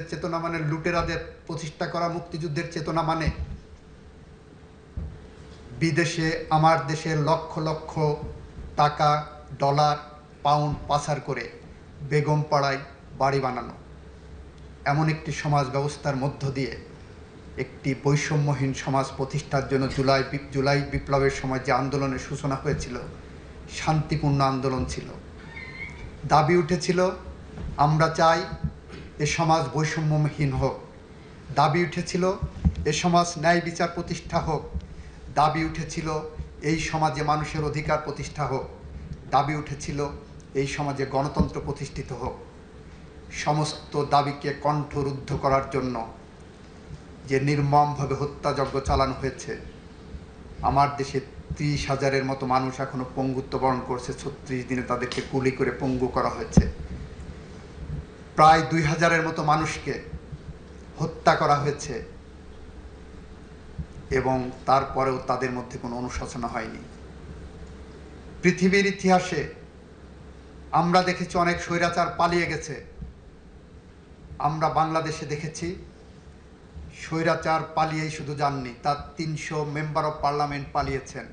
চেতনা মানে লুটেরাদের প্রতিষ্ঠা করা মুক্তিযুদ্ধের চেতনা মানে বিদেশে আমার দেশে লক্ষ লক্ষ টাকা ডলার পাউন্ড পাচার করে বেগমপাড়ায় বাড়ি বানানো। এমন একটি সমাজ ব্যবস্থার মধ্য দিয়ে একটি বৈষম্যহীন সমাজ প্রতিষ্ঠার জন্য জুলাই বিপ্লবের সময় যে আন্দোলনের সূচনা হয়েছিল শান্তিপূর্ণ আন্দোলন ছিল। দাবি উঠেছিল আমরা চাই এ সমাজ বৈষম্যহীন হোক, দাবি উঠেছিল এ সমাজ ন্যায় বিচার প্রতিষ্ঠা হোক, দাবি উঠেছিল এই সমাজে মানুষের অধিকার প্রতিষ্ঠা হোক, দাবি উঠেছিল এই সমাজে গণতন্ত্র প্রতিষ্ঠিত হোক। সমস্ত দাবিকে কণ্ঠরুদ্ধ করার জন্য যে নির্মমভাবে হত্যাযজ্ঞ চালানো হয়েছে, আমার দেশে 30,000-এর মতো মানুষ এখনো পঙ্গুত্ব বরণ করছে। 36 দিনে তাদেরকে গুলি করে পঙ্গু করা হয়েছে। প্রায় 2,000-এর মতো মানুষকে হত্যা করা হয়েছে এবং তারপরেও তাদের মধ্যে কোনো অনুশোচনা হয়নি। পৃথিবীর ইতিহাসে আমরা দেখেছি অনেক স্বৈরাচার পালিয়ে গেছে। আমরা বাংলাদেশে দেখেছি স্বৈরাচার পালিয়েই শুধু যাননি, তার 300 মেম্বার অফ পার্লামেন্ট পালিয়েছেন,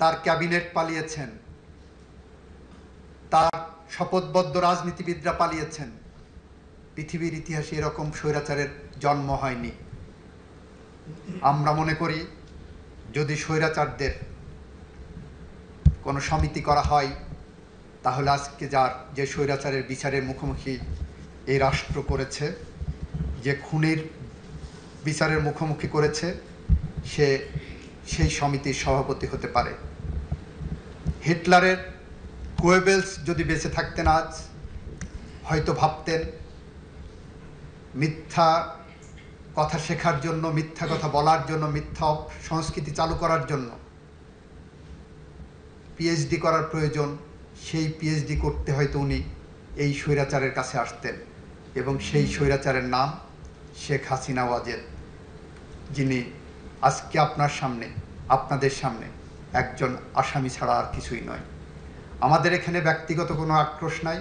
তার ক্যাবিনেট পালিয়েছেন, তার শপথবদ্ধ রাজনীতিবিদরা পালিয়েছেন। পৃথিবীর ইতিহাসে এরকম স্বৈরাচারের জন্ম হয়নি। আমরা মনে করি যদি স্বৈরাচারদের কোনো সমিতি করা হয় তাহলে আজকে যে স্বৈরাচারের বিচারের মুখোমুখি এই রাষ্ট্র করেছে, যে খুনির বিচারের মুখোমুখি করেছে, সেই সমিতির সভাপতি হতে পারে। হিটলারের গোয়েবেলস যদি বেঁচে থাকতেন আজ, হয়তো ভাবতেন মিথ্যা কথা শেখার জন্য, মিথ্যা কথা বলার জন্য, মিথ্যা সংস্কৃতি চালু করার জন্য পিএইচডি করার প্রয়োজন। সেই পিএইচডি করতে হয়তো উনি এই স্বৈরাচারের কাছে আসতেন এবং সেই স্বৈরাচারের নাম শেখ হাসিনা ওয়াজেদ, যিনি আজকে আপনাদের সামনে একজন আসামি ছাড়া আর কিছুই নয়। আমাদের এখানে ব্যক্তিগত কোনো আক্রোশ নাই,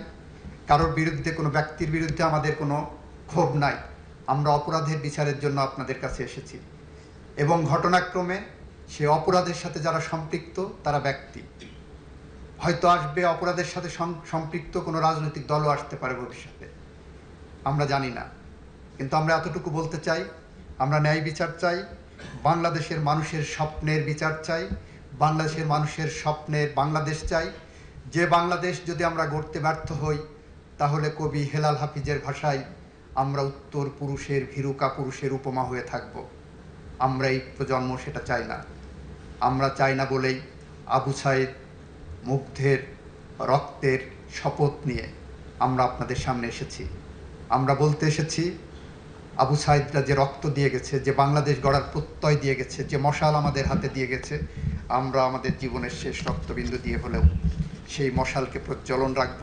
কারোর বিরুদ্ধে, কোনো ব্যক্তির বিরুদ্ধে আমাদের কোনো ক্ষোভ নাই। আমরা অপরাধের বিচারের জন্য আপনাদের কাছে এসেছি এবং ঘটনাক্রমে সে অপরাধের সাথে যারা সম্পৃক্ত তারা ব্যক্তি, হয়তো আসবে অপরাধের সাথে সম্পৃক্ত কোনো রাজনৈতিক দলও আসতে পারে ভবিষ্যতে, আমরা জানি না। কিন্তু আমরা এতটুকু বলতে চাই, আমরা ন্যায় বিচার চাই, বাংলাদেশের মানুষের স্বপ্নের বিচার চাই, বাংলাদেশের মানুষের স্বপ্নের বাংলাদেশ চাই। যে বাংলাদেশ যদি আমরা গড়তে ব্যর্থ হই তাহলে কবি হেলাল হাফিজের ভাষায় আমরা উত্তর পুরুষের ভীরুকা পুরুষের উপমা হয়ে থাকব। আমরা এই প্রজন্ম সেটা চাই না। আমরা চাই না বলেই আবু সাইদ মুগ্ধের রক্তের শপথ নিয়ে আমরা আপনাদের সামনে এসেছি। আমরা বলতে এসেছি আবু সাইদরা যে রক্ত দিয়ে গেছে, যে বাংলাদেশ গড়ার প্রত্যয় দিয়ে গেছে, যে মশাল আমাদের হাতে দিয়ে গেছে, আমরা আমাদের জীবনের শেষ রক্তবিন্দু দিয়ে হলেও সেই মশালকে প্রজ্বলন রাখব।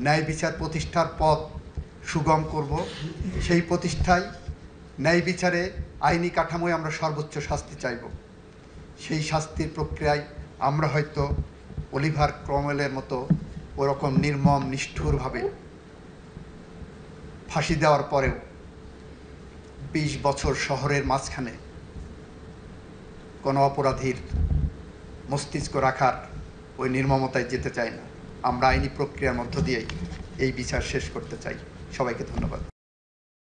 ন্যায় বিচার প্রতিষ্ঠার পথ সুগম করব। সেই প্রতিষ্ঠায় ন্যায় বিচারে আইনি কাঠামোয় আমরা সর্বোচ্চ শাস্তি চাইব। সেই শাস্তির প্রক্রিয়ায় আমরা হয়তো অলিভার ক্রমওয়েলের মতো ওরকম নির্মম নিষ্ঠুরভাবে ফাঁসি দেওয়ার পরেও 20 বছর শহরের মাঝখানে কোনো অপরাধীর মস্তিষ্ক রাখার ওই নির্মমতায় যেতে চাই না। আমরা আইনি প্রক্রিয়ার মধ্য দিয়েই এই বিচার শেষ করতে চাই। সবাইকে ধন্যবাদ।